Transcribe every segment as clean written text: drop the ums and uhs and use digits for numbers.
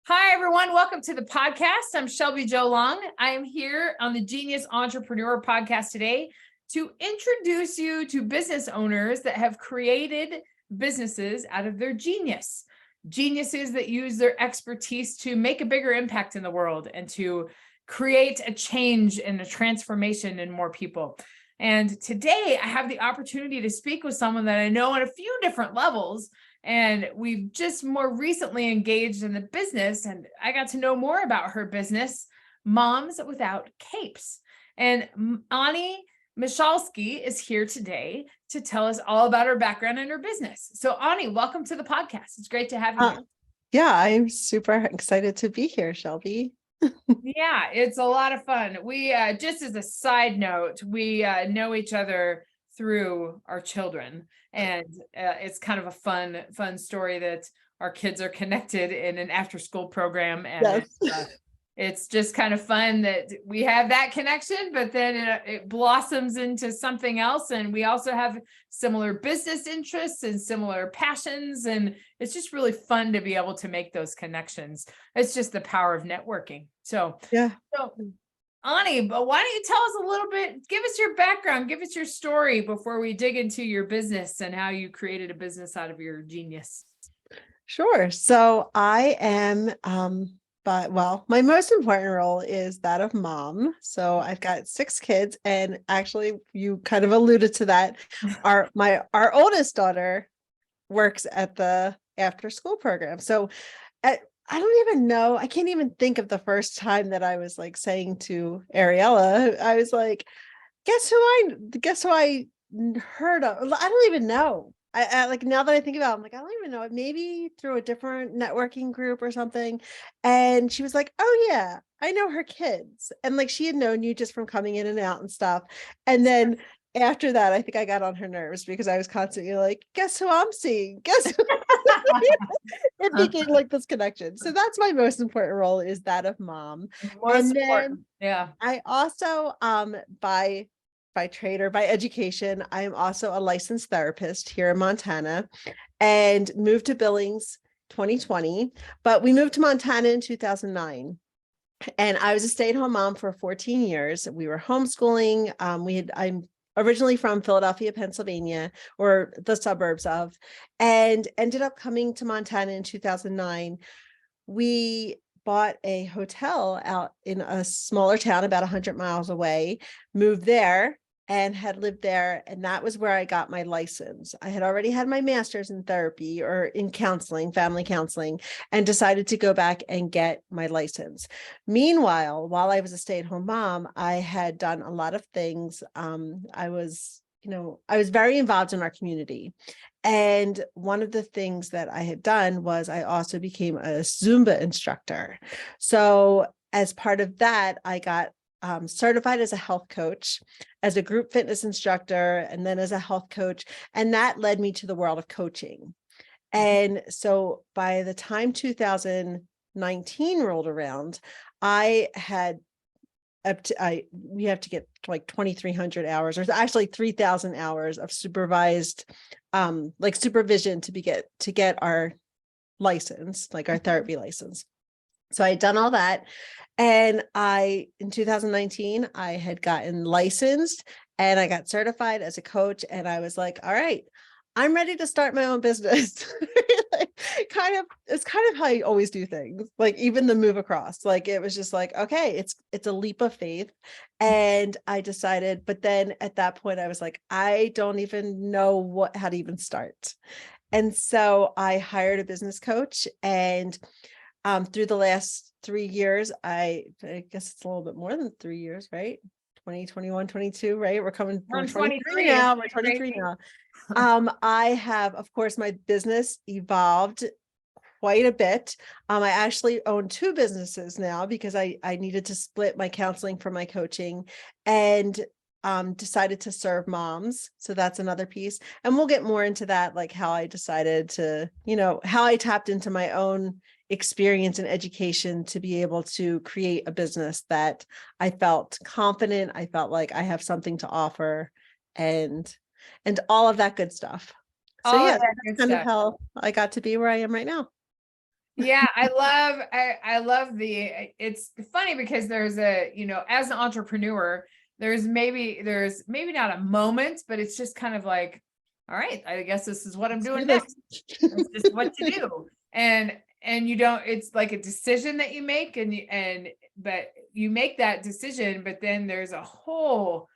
Hi, everyone. Welcome to the podcast. I'm Shelby Jo Long. I am here on the Genius Entrepreneur podcast today to introduce you to business owners that have created businesses out of their genius. Geniuses that use their expertise to make a bigger impact in the world and to create a change and a transformation in more people. And today I have the opportunity to speak with someone that I know on a few different levels. And we've just more recently engaged in the business, and I got to know more about her business, Moms Without Capes. And Onnie Michalsky is here today to tell us all about her background and her business. So Onnie, welcome to the podcast. It's great to have you here. Yeah, I'm super excited to be here, Shelby. Yeah, it's a lot of fun. We just as a side note, we know each other through our children, and it's kind of a fun story that our kids are connected in an after-school program, and Yes. it's just kind of fun that we have that connection, but then it blossoms into something else, and we also have similar business interests and similar passions, and it's just really fun to be able to make those connections. It's just the power of networking. So Onnie, but why don't you tell us a little bit, give us your background, give us your story before we dig into your business and how you created a business out of your genius. Sure. So I am, my most important role is that of mom. So I've got 6 kids, and actually you kind of alluded to that. Our oldest daughter works at the after school program. So I don't even know. I can't even think of the first time that I was like saying to Ariella, I was like, guess who I heard of? I don't even know. I like, now that I think about it, I'm like, I don't even know. Maybe through a different networking group or something. And she was like, oh yeah, I know her kids. And like, she had known you just from coming in and out and stuff. And then after that, I think I got on her nerves because I was constantly like, guess who I'm seeing? Guess who? It became like this connection. So that's my most important role, is that of mom. Most important. Yeah. I also by trade or by education, I am also a licensed therapist here in Montana, and moved to Billings 2020, but we moved to Montana in 2009. And I was a stay-at-home mom for 14 years. We were homeschooling. I'm originally from Philadelphia, Pennsylvania, or the suburbs of, and ended up coming to Montana in 2009. We bought a hotel out in a smaller town about 100 miles away, moved there, and had lived there. And that was where I got my license. I had already had my master's in therapy or in counseling, family counseling, and decided to go back and get my license. Meanwhile, while I was a stay-at-home mom, I had done a lot of things. I was very involved in our community. And one of the things that I had done was I also became a Zumba instructor. So as part of that, I got certified as a health coach, as a group fitness instructor, and then as a health coach. And that led me to the world of coaching. And so by the time 2019 rolled around, we have to get like 2,300 hours, or actually 3,000 hours of supervised, supervision to get our license, like our therapy license. So I had done all that. And in 2019, I had gotten licensed and I got certified as a coach. And I was like, all right, I'm ready to start my own business. It's kind of how you always do things. Like even the move across, like it was just like, okay, it's a leap of faith. And I decided, but then at that point I was like, I don't even know how to even start. And so I hired a business coach, and through the last 3 years, I guess it's a little bit more than 3 years, right? 2021, 22, right? We're 23 now. We're 23 now. I have, of course, my business evolved quite a bit. I actually own 2 businesses now because I needed to split my counseling from my coaching, and decided to serve moms. So that's another piece. And we'll get more into that, like how I decided to, how I tapped into my own experience and education to be able to create a business that I felt confident. I felt like I have something to offer, and all of that good stuff. So yeah, that's kind of how I got to be where I am right now. Yeah, I love it's funny because there's as an entrepreneur, there's maybe not a moment, but it's just kind of like, all right, I guess this is what I'm Let's doing do this. next. It's just what you do. And you don't, it's like a decision that you make, but you make that decision, but then there's a whole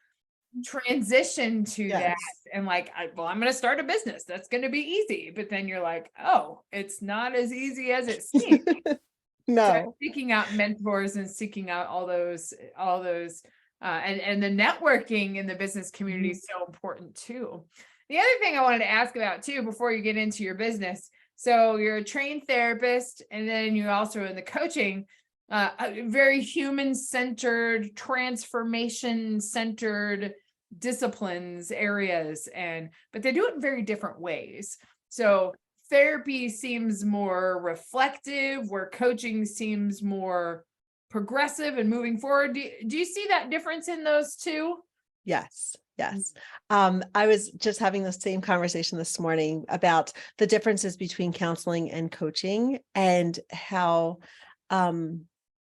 transition to that. Yes. And like, I'm going to start a business. That's going to be easy. But then you're like, oh, it's not as easy as it seems. So No. seeking out mentors and seeking out all those, and the networking in the business community is so important too. The other thing I wanted to ask about too, before you get into your business. So you're a trained therapist, and then you're also in the coaching, very human-centered, transformation-centered disciplines, areas, but they do it in very different ways. So therapy seems more reflective, where coaching seems more progressive and moving forward. Do you see that difference in those two? Yes. Yes. I was just having the same conversation this morning about the differences between counseling and coaching, and how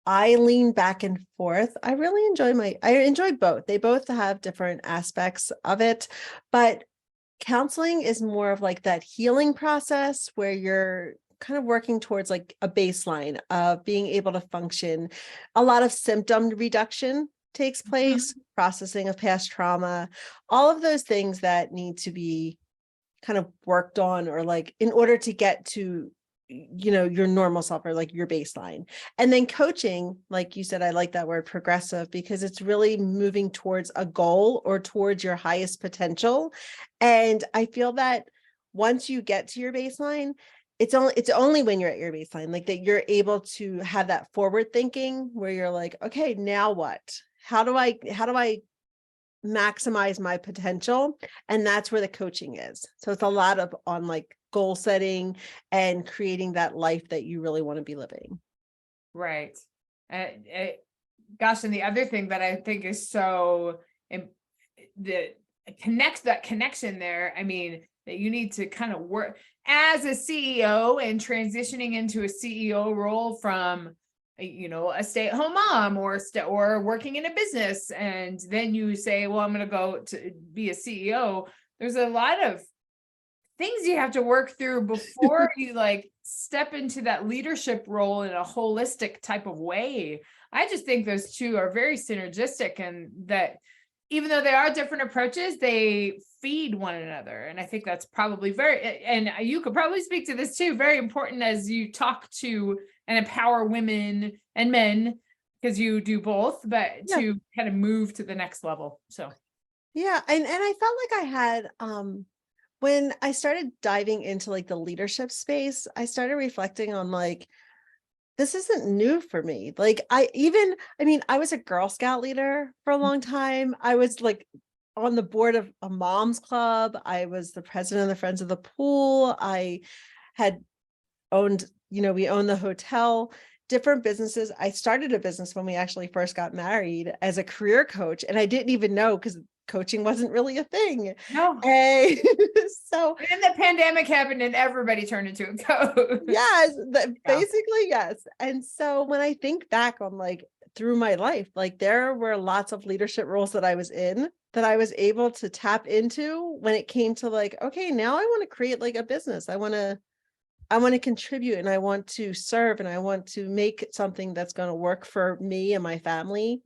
I lean back and forth. I really enjoy both. They both have different aspects of it, but counseling is more of like that healing process where you're kind of working towards like a baseline of being able to function. A lot of symptom reduction takes place, processing of past trauma, all of those things that need to be kind of worked on, or like in order to get to your normal self, or like your baseline. And then coaching, like you said, I like that word progressive, because it's really moving towards a goal or towards your highest potential. And I feel that once you get to your baseline, it's only when you're at your baseline, like that, you're able to have that forward thinking where you're like, okay, now what? How do I maximize my potential? And that's where the coaching is. So it's a lot of on like goal setting and creating that life that you really want to be living. Right. Gosh, and the other thing that I think is so that connection there. I mean, that you need to kind of work as a CEO and transitioning into a CEO role from a stay-at-home mom, or working in a business, and then you say, well, I'm going to go to be a CEO. There's a lot of things you have to work through before you like step into that leadership role in a holistic type of way. I just think those two are very synergistic, and that even though they are different approaches, they feed one another. And I think that's probably and you could probably speak to this too, very important as you talk to and empower women and men, because you do both, but Yeah. to kind of move to the next level. So Yeah. And I felt like I had, when I started diving into like the leadership space, I started reflecting on like, this isn't new for me. Like I was a Girl Scout leader for a long time. I was like on the board of a mom's club. I was the president of the Friends of the Pool. I had owned, we owned the hotel, different businesses. I started a business when we actually first got married as a career coach. And I didn't even know, because coaching wasn't really a thing. no. And so And the pandemic happened and everybody turned into a coach. yes, Yeah. basically, yes. And so when I think back on like through my life, like there were lots of leadership roles that I was in that I was able to tap into when it came to like, okay, now I want to create like a business. I want to contribute, and I want to serve, and I want to make something that's going to work for me and my family.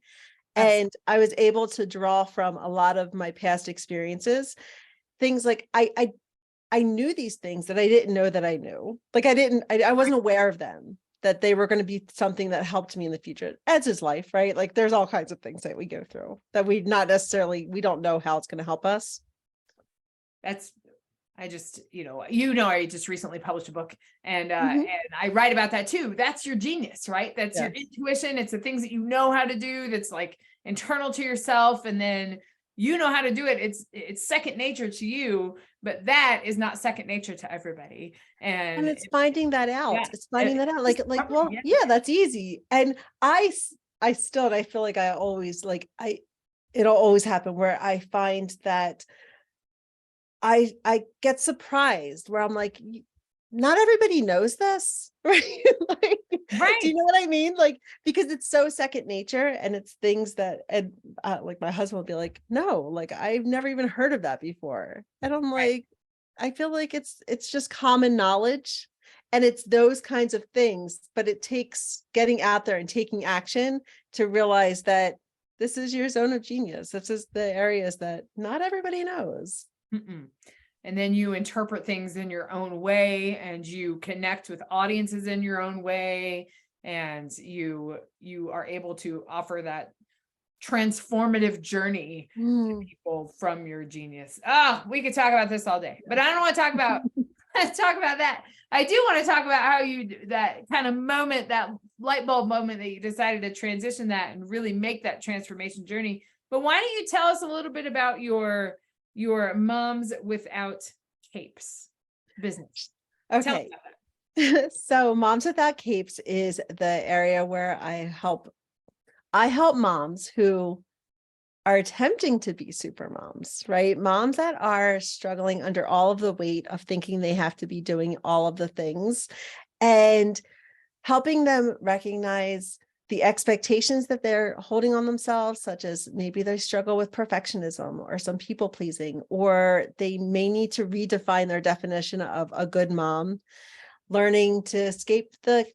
And I was able to draw from a lot of my past experiences, things like I knew these things that I didn't know that I knew. Like I wasn't aware of them, that they were going to be something that helped me in the future. As is life, right? Like there's all kinds of things that we go through that we don't know how it's going to help us. I just recently published a book, and Mhm. and I write about that too. That's your genius, right? That's your Yes. intuition. It's the things that you know how to do, that's like internal to yourself, and then you know how to do it. It's second nature to you, but that is not second nature to everybody. And it's finding that out. Yeah, It's finding that out. Like, well, yeah. yeah, that's easy. And I feel like it'll always happen where I find that I get surprised, where I'm like, not everybody knows this, right? Like, do Right. you know what I mean? Like, because it's so second nature, and it's things that, and like my husband will be like, no, like I've never even heard of that before. And I'm Right. like, I feel like it's just common knowledge, and it's those kinds of things, but it takes getting out there and taking action to realize that this is your zone of genius. This is the areas that not everybody knows. Mm-mm. And then you interpret things in your own way, and you connect with audiences in your own way, and you are able to offer that transformative journey to Mm. people from your genius. Oh, we could talk about this all day, but I don't want to talk about talk about that. I do want to talk about how that kind of moment, that light bulb moment that you decided to transition that and really make that transformation journey. But why don't you tell us a little bit about your Moms Without Capes business? Tell us Okay. about that. So Moms Without Capes is the area where I help moms who are attempting to be super moms, right? Moms that are struggling under all of the weight of thinking they have to be doing all of the things, and helping them recognize the expectations that they're holding on themselves, such as maybe they struggle with perfectionism or some people pleasing, or they may need to redefine their definition of a good mom, learning to escape the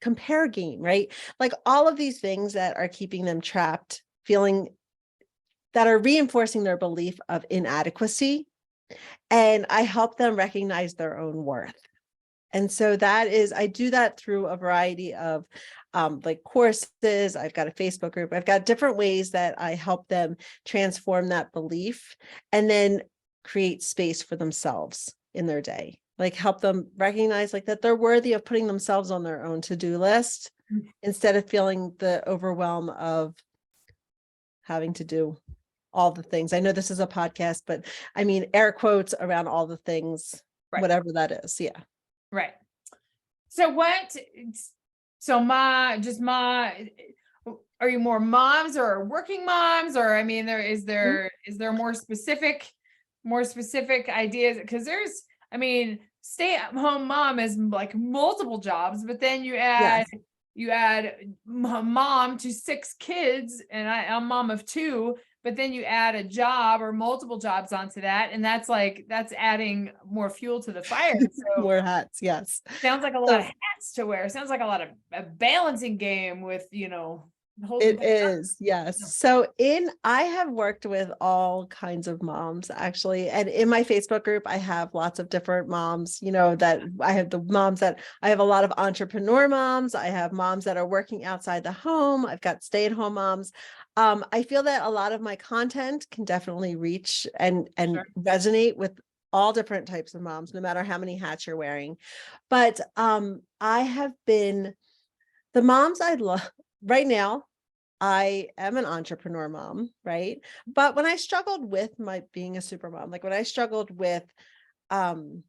compare game, right? Like all of these things that are keeping them trapped, feeling that are reinforcing their belief of inadequacy. And I help them recognize their own worth. And so I do that through a variety of like courses. I've got a Facebook group. I've got different ways that I help them transform that belief and then create space for themselves in their day. Like help them recognize like that they're worthy of putting themselves on their own to-do list instead of feeling the overwhelm of having to do all the things. I know this is a podcast, but I mean, air quotes around all the things, Right. whatever that is. Yeah. Right. So are you more moms or working moms? Or I mean, is there more specific ideas? Because I mean, stay-at-home mom is like multiple jobs, but then you add mom to 6 kids, and I'm mom of 2, but then you add a job or multiple jobs onto that, and that's adding more fuel to the fire. So More hats. Yes. sounds like a lot So of hats to wear. Sounds like a lot of a balancing game with, holding it things up. is. Yes. So I have worked with all kinds of moms actually. And in my Facebook group, I have lots of different moms, that I have the moms that I have a lot of entrepreneur moms. I have moms that are working outside the home. I've got stay-at-home moms. I feel that a lot of my content can definitely reach and Sure. resonate with all different types of moms, no matter how many hats you're wearing. But I have been the moms I love right now. I am an entrepreneur mom, right? But when I struggled with my being a super mom, like when I struggled with um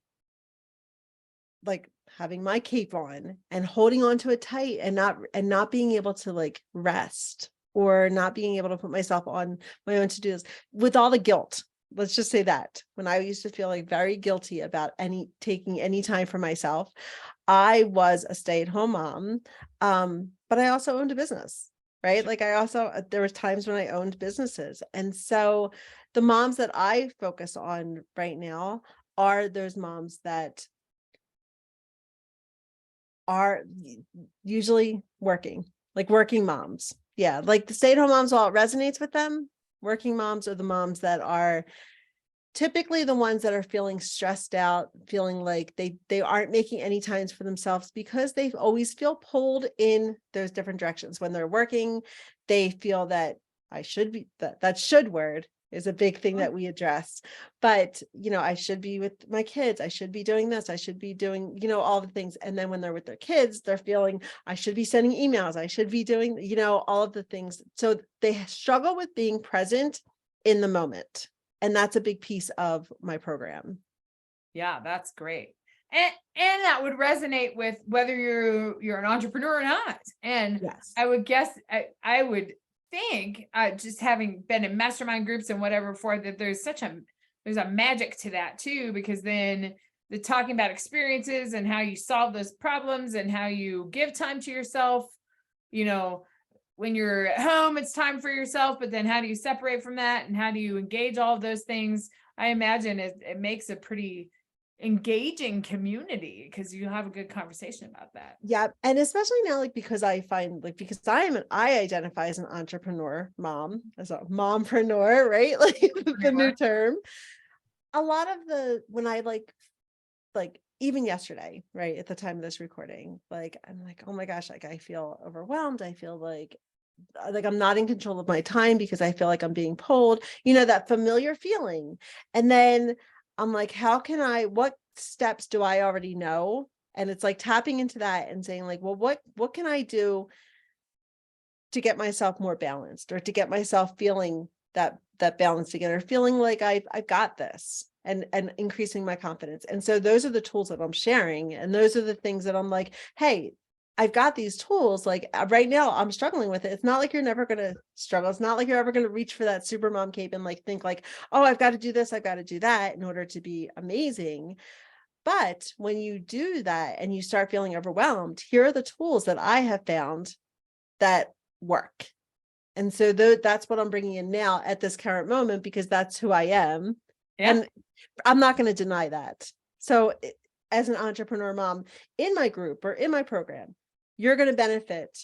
like having my cape on and holding on to it tight and not being able to like rest or not being able to put myself on my own to-dos with all the guilt. Let's just say that when I used to feel like very guilty about taking any time for myself, I was a stay-at-home mom. But I also owned a business, right? Like there was times when I owned businesses. And so the moms that I focus on right now are those moms that are usually working, like working moms. Yeah. Like the stay-at-home moms, while it resonates with them, working moms are the moms that are typically the ones that are feeling stressed out, feeling like they aren't making any times for themselves because they always feel pulled in those different directions. When they're working, they feel that I should be that should word is a big thing that we address. But, I should be with my kids. I should be doing this. I should be doing, all the things. And then when they're with their kids, they're feeling I should be sending emails. I should be doing, all of the things. So they struggle with being present in the moment. And that's a big piece of my program. Yeah, that's great. And that would resonate with whether you're an entrepreneur or not. And Yes. I would guess, I would think, just having been in mastermind groups and whatever before, that there's a magic to that too, because then the talking about experiences and how you solve those problems and how you give time to yourself. You know, when you're at home, it's time for yourself, but then how do you separate from that? And how do you engage all of those things? I imagine it makes a pretty engaging community because you have a good conversation about that. Yeah. And especially now, like, because I find like, because I identify as an entrepreneur mom, as a mompreneur, right? Like the new term. A lot of when I like even yesterday, right, at the time of this recording, like, I'm like, oh my gosh, like I feel overwhelmed. I feel like I'm not in control of my time because I feel like I'm being pulled, that familiar feeling. And then I'm like, what steps do I already know? And it's like tapping into that and saying like, well, what can I do to get myself more balanced, or to get myself feeling that balance again, or feeling like I've got this, and increasing my confidence. And so those are the tools that I'm sharing. And those are the things that I'm like, hey, I've got these tools. Like right now I'm struggling with it. It's not like you're never going to struggle. It's not like you're ever going to reach for that super mom cape and like think like, oh, I've got to do this, I've got to do that in order to be amazing. But when you do that and you start feeling overwhelmed, here are the tools that I have found that work. And so that's what I'm bringing in now at this current moment, because that's who I am. Yeah. And I'm not going to deny that. So as an entrepreneur mom in my group or in my program, you're going to benefit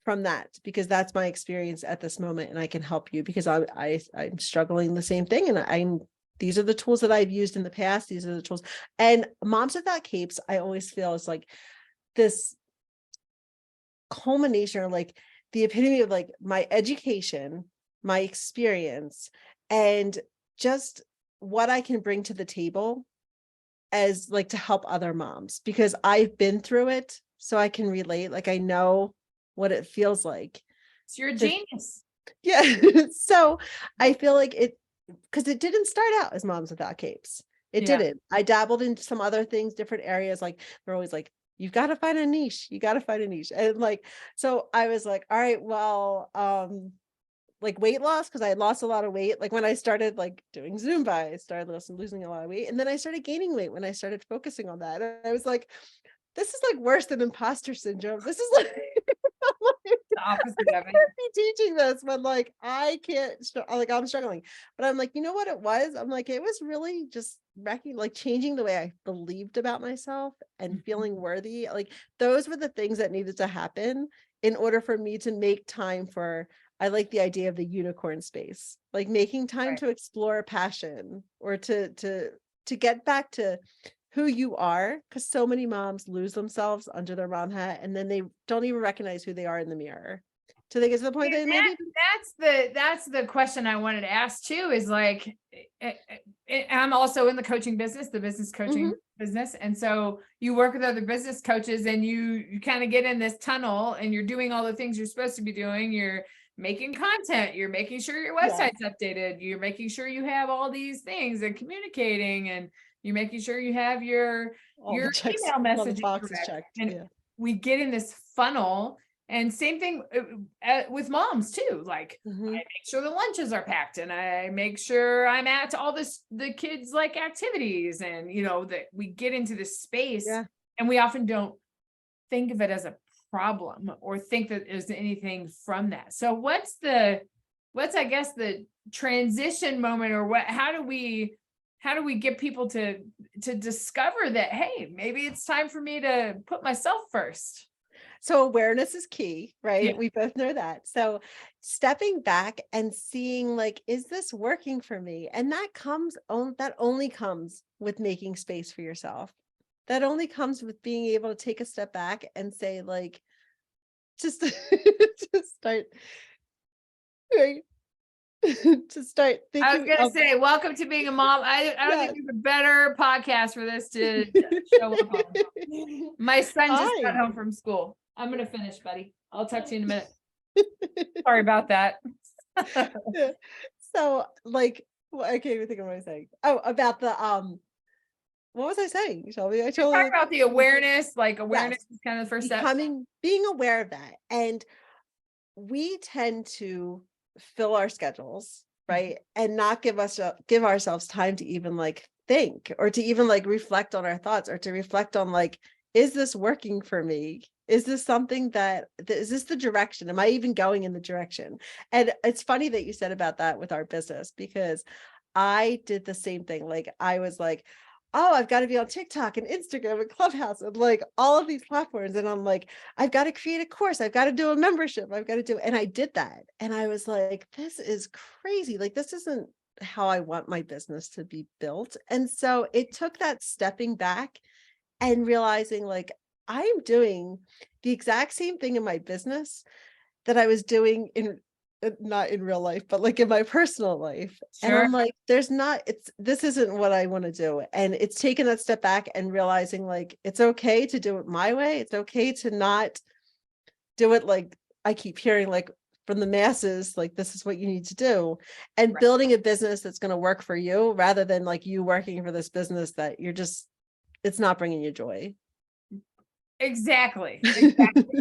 from that, because that's my experience at this moment. And I can help you because I'm struggling the same thing. And these are the tools that I've used in the past. These are the tools. And Moms Without Capes, I always feel is like this culmination, or like the epitome of like my education, my experience, and just what I can bring to the table as like to help other moms, because I've been through it. So I can relate. Like I know what it feels like. So you're a genius. Yeah. So I feel like because it didn't start out as Moms Without Capes. It didn't. I dabbled in some other things, different areas. Like they're always like, you've got to find a niche. You got to find a niche. And like, so I was like, all right, well, like weight loss, because I had lost a lot of weight. Like when I started like doing Zumba, I started losing a lot of weight. And then I started gaining weight when I started focusing on that. And I was like, this is like worse than imposter syndrome. This is like the opposite of it. Be teaching this, but like I can't, like I'm struggling. But I'm like, you know what it was? I'm like, it was really just like changing the way I believed about myself and feeling worthy. Like those were the things that needed to happen in order for me to make time for, I like the idea of the unicorn space, like making time to explore passion, or to get back to who you are, because so many moms lose themselves under their mom hat, and then they don't even recognize who they are in the mirror. So they get to the point that maybe that's the question I wanted to ask too, is like, I'm also in the coaching business, the business coaching business. And so you work with other business coaches and you kind of get in this tunnel and you're doing all the things you're supposed to be doing. You're making content, you're making sure your website's updated, you're making sure you have all these things and communicating, and you're making sure you have your email messaging correct. And we get in this funnel. And same thing with moms too. Like I make sure the lunches are packed, and I make sure I'm at all the kids like activities, and that we get into this space, and we often don't think of it as a problem or think that there's anything from that. So what's I guess the transition moment, or how do we get people to discover that, hey, maybe it's time for me to put myself first? So awareness is key, right? Yeah. We both know that. So stepping back and seeing like, is this working for me? And that only comes with making space for yourself. That only comes with being able to take a step back and say like, just start, right? To start thinking. I was going to say, welcome to being a mom. I don't think there's a better podcast for this to show up on. My son just got home from school. I'm going to finish, buddy. I'll talk to you in a minute. Sorry about that. So like, I can't even think of what I was saying. Oh, about the, what was I saying, Shelby? I totally talk about the awareness, like awareness is kind of the first step. Being aware of that. And we tend to fill our schedules, right? And not give ourselves time to even like think, or to even like reflect on our thoughts, or to reflect on like, is this working for me? Is this something is this the direction? Am I even going in the direction? And it's funny that you said about that with our business, because I did the same thing. Like I was like, oh, I've got to be on TikTok and Instagram and Clubhouse and like all of these platforms. And I'm like, I've got to create a course. I've got to do a membership. And I did that. And I was like, this is crazy. Like, this isn't how I want my business to be built. And so it took that stepping back and realizing like, I am doing the exact same thing in my business that I was doing not in real life, but like in my personal life. And Sure. I'm like, this isn't what I want to do. And it's taking that step back and realizing like, it's okay to do it my way. It's okay to not do it like I keep hearing like from the masses, like this is what you need to do, and Right. building a business that's going to work for you rather than like you working for this business that it's not bringing you joy. Exactly.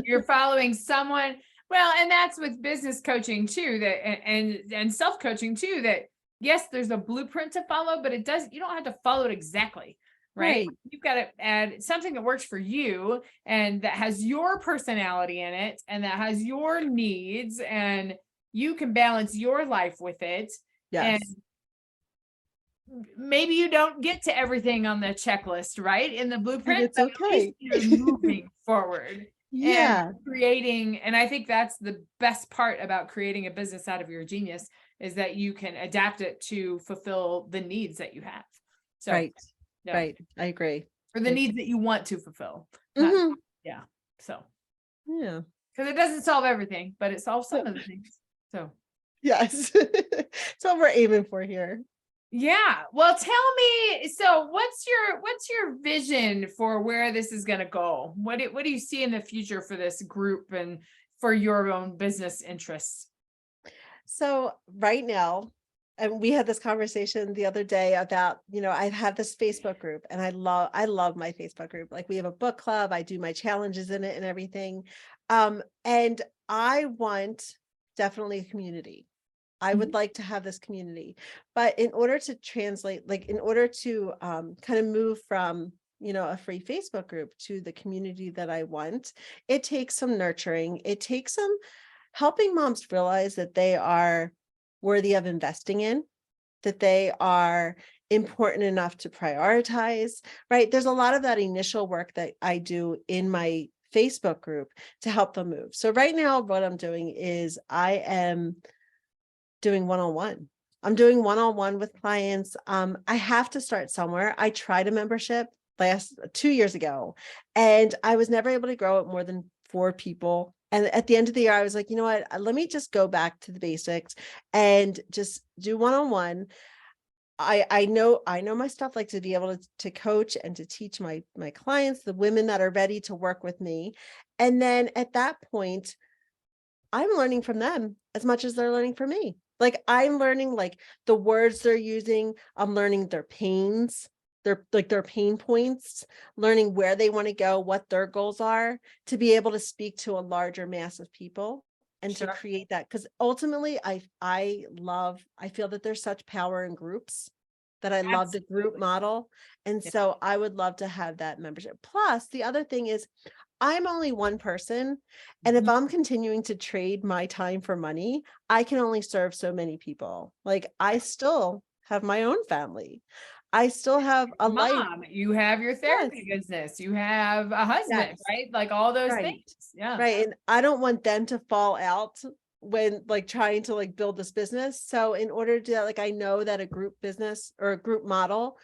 You're following someone. Well, and that's with business coaching too, that and self-coaching too, that yes, there's a blueprint to follow, but you don't have to follow it exactly. Right. You've got to add something that works for you and that has your personality in it and that has your needs, and you can balance your life with it. Yes. And maybe you don't get to everything on the checklist, right? In the blueprint, And it's but at least okay. you're moving forward Yeah. and creating. And I think that's the best part about creating a business out of your genius, is that you can adapt it to fulfill the needs that you have. So, Right. yeah. Right. I agree. Or the needs that you want to fulfill. Not, yeah. So, Yeah. because it doesn't solve everything, but it solves some of the things. So, Yes. That's what we're aiming for here. yeah. Well, tell me, so what's your vision for where this is going to go? What do you see in the future for this group and for your own business interests? So right now, and we had this conversation the other day about, I have this Facebook group and I love my Facebook group. Like we have a book club, I do my challenges in it and everything. And I want definitely a community. I would like to have this community, but in order to translate, like in order to kind of move from, a free Facebook group to the community that I want, it takes some nurturing. It takes some helping moms realize that they are worthy of investing in, that they are important enough to prioritize, right? There's a lot of that initial work that I do in my Facebook group to help them move. So right now, what I'm doing is I am doing one-on-one. I'm doing one-on-one with clients. I have to start somewhere. I tried a membership 2 years ago, and I was never able to grow it more than 4 people. And at the end of the year, I was like, you know what? Let me just go back to the basics and just do one-on-one. I know my stuff, like to be able to coach and to teach my clients, the women that are ready to work with me. And then at that point, I'm learning from them as much as they're learning from me. Like I'm learning like the words they're using. I'm learning their pains, their pain points, learning where they want to go, what their goals are, to be able to speak to a larger mass of people and to create that. Because ultimately I feel that there's such power in groups, that I love the group model. And so I would love to have that membership. Plus, the other thing is I'm only one person. And if I'm continuing to trade my time for money, I can only serve so many people. Like I still have my own family. I still have a life. Mom, you have your therapy business, you have a husband, Yes. right? Like all those Right. things. Yeah. Right. And I don't want them to fall out when like trying to like build this business. So in order to do that, like I know that a group business or a group model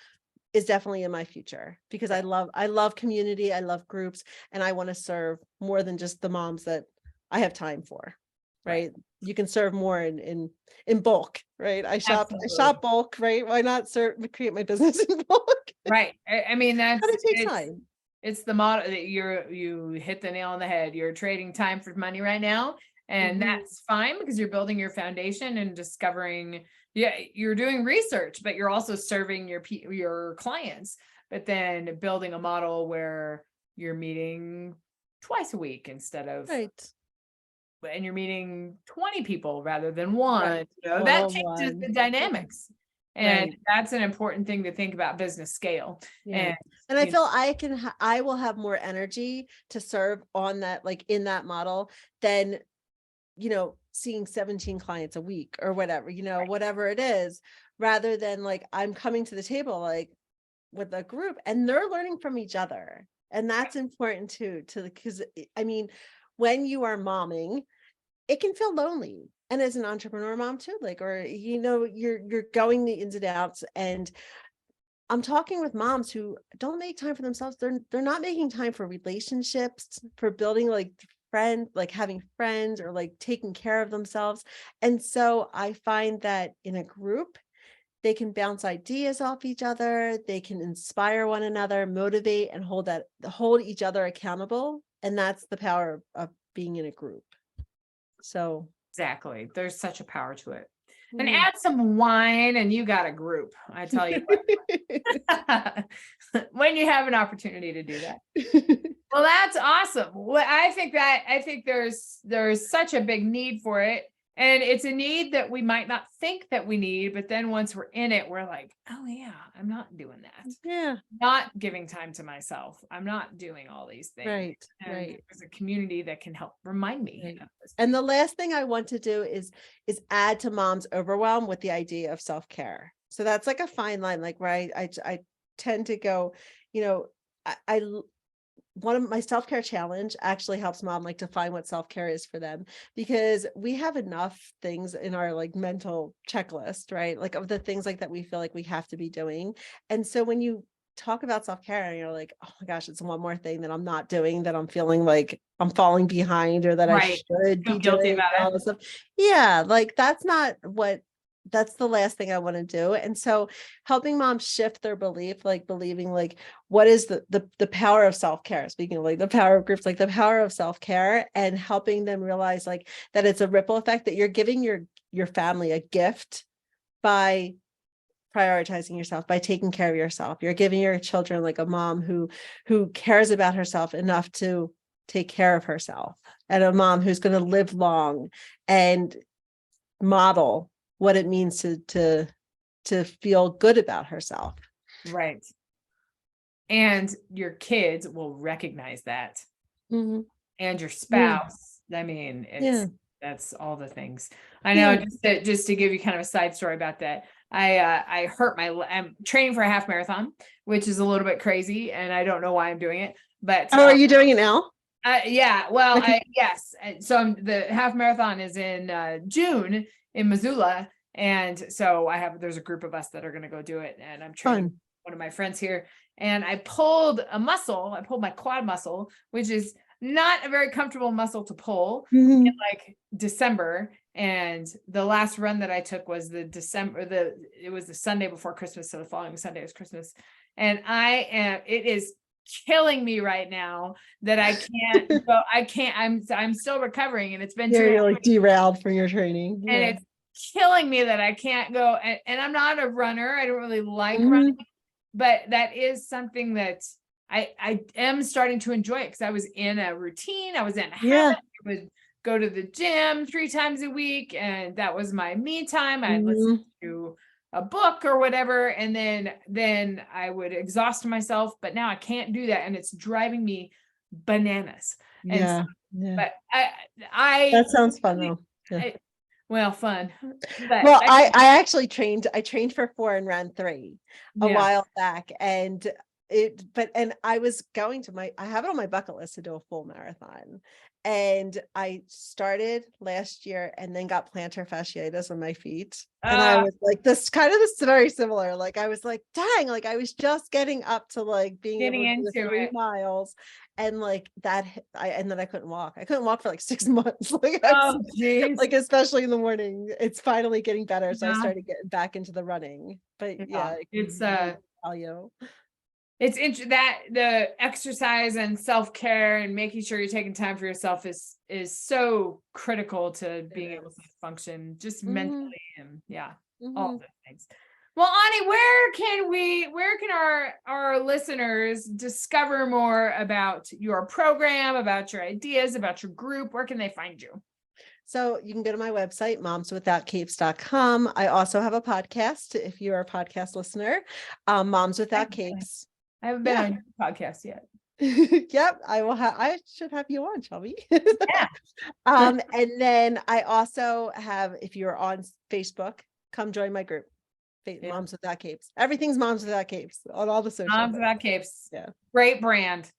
is definitely in my future, because I love community, I love groups, and I want to serve more than just the moms that I have time for. Right. You can serve more in bulk, right? I shop bulk, right? Why not create my business in bulk? Right. I mean, But it takes time. It's the model that you hit the nail on the head. You're trading time for money right now. And that's fine, because you're building your foundation and discovering, you're doing research, but you're also serving your clients, but then building a model where you're meeting twice a week instead of, and you're meeting 20 people rather than one. Right. That changes the dynamics. And Right. that's an important thing to think about business scale. Yeah. And And I you know, feel I will have more energy to serve on that, like in that model than, seeing 17 clients a week or whatever, whatever it is, rather than like I'm coming to the table like with a group and they're learning from each other. And that's important too, because I mean, when you are momming, it can feel lonely. And as an entrepreneur mom too, like, or, you're going the ins and outs, and I'm talking with moms who don't make time for themselves. They're not making time for relationships, for building like friends, like having friends or like taking care of themselves. And so I find that in a group, they can bounce ideas off each other, they can inspire one another, motivate, and hold each other accountable. And that's the power of being in a group. So exactly. There's such a power to it. And mm. add some wine and you got a group. I tell you what. When you have an opportunity to do that. Well, that's awesome. Well, I think there's such a big need for it. And it's a need that we might not think that we need, but then once we're in it, we're like, oh yeah, I'm not doing that. Yeah. Not giving time to myself. I'm not doing all these things. Right. And Right. there's a community that can help remind me. Right. Of this. And the last thing I want to do is add to mom's overwhelm with the idea of self-care. So that's like a fine line, like where I tend to go, I one of my self-care challenge actually helps mom like define what self-care is for them, because we have enough things in our like mental checklist, right? Like of the things like that we feel like we have to be doing. And so when you talk about self-care and you're like, oh my gosh, it's one more thing that I'm not doing, that I'm feeling like I'm falling behind or that I Right. should Feel be guilty doing about all it. this stuff. Yeah, like that's the last thing I want to do. And so helping moms shift their belief, like believing like what is the power of self-care, speaking of like the power of groups, like the power of self-care, and helping them realize like that it's a ripple effect, that you're giving your family a gift by prioritizing yourself, by taking care of yourself. You're giving your children like a mom who cares about herself enough to take care of herself, and a mom who's going to live long and model what it means to feel good about herself. Right. And your kids will recognize that. Mhm. And your Yeah. spouse. I mean, Yeah. that's all the things. I know. Yeah. Just to give you kind of a side story about that. I hurt I'm training for a half marathon, which is a little bit crazy, and I don't know why I'm doing it. But Oh, are you doing it now? yeah, well, Okay. yes. So the half marathon is in June in Missoula, and so there's a group of us that are going to go do it, and I'm training Fun. one of my friends here, and I pulled a muscle. I pulled my quad muscle, which is not a very comfortable muscle to pull, Mhm. in like December. And the last run that I took was it was the Sunday before Christmas. So the following Sunday was Christmas. And it is killing me right now that I can't go. I'm still recovering, and it's been Yeah, 2.5 you're like weeks, derailed from your training. and Yeah. it's killing me that I can't go. And I'm not a runner. I don't really like running, Mhm. but that is something that I am starting to enjoy it, because I was in a routine. I was in a Yeah. habit. I would go to the gym 3 times a week, and that was my me time. I'd listen Mhm. to a book or whatever, and then I would exhaust myself. But now I can't do that, and it's driving me bananas. And so, Yeah. Yeah. but I That sounds fun though. Yeah. well, fun, but Well, I actually I trained for 4 and ran 3 a yeah. while back, and I was going to I have it on my bucket list to do a full marathon. And I started last year and then got plantar fasciitis on my feet. And I was like, this very similar. Like, I was like, dang, like I was just getting up to like being Getting able to do the into 3 it. miles. And like and then I couldn't walk. I couldn't walk for like 6 months. Like, Oh, geez. like, especially in the morning. It's finally getting better. So I Yeah. started getting back into the running. But yeah, I can It's really tell you. that the exercise and self-care and making sure you're taking time for yourself is so critical to being able to function just Mhm. mentally, and all Mhm. the things. Well, Onnie, where can our listeners discover more about your program, about your ideas, about your group? Where can they find you? So you can go to my website, momswithoutcapes.com. I also have a podcast if you're a podcast listener, Moms Without Capes. I haven't been on your podcast yet. Yep, I should have you on, Shelby. Yeah. And then I also have, if you're on Facebook, come join my group. Yeah. Moms Without Capes. Everything's Moms Without Capes on all the social. Moms Without Capes. Yeah. Great brand.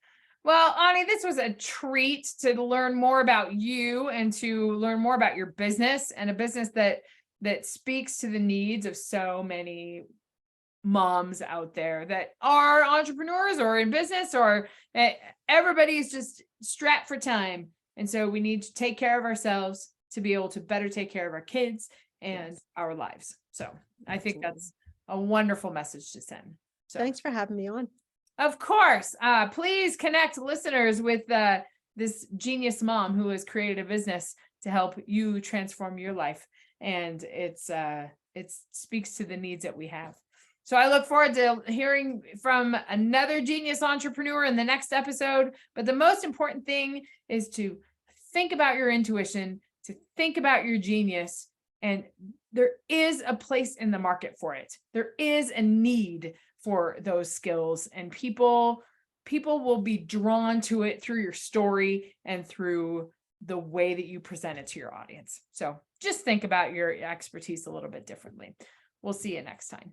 Well, Onnie, this was a treat to learn more about you and to learn more about your business, and a business that speaks to the needs of so many moms out there that are entrepreneurs or in business, or everybody's just strapped for time. And so we need to take care of ourselves to be able to better take care of our kids and our lives. So I think that's a wonderful message to send. So thanks for having me on. Of course. Please connect listeners with this genius mom who has created a business to help you transform your life. And it speaks to the needs that we have. So I look forward to hearing from another genius entrepreneur in the next episode. But the most important thing is to think about your intuition, to think about your genius. And there is a place in the market for it. There is a need for those skills, and people will be drawn to it through your story and through the way that you present it to your audience. So just think about your expertise a little bit differently. We'll see you next time.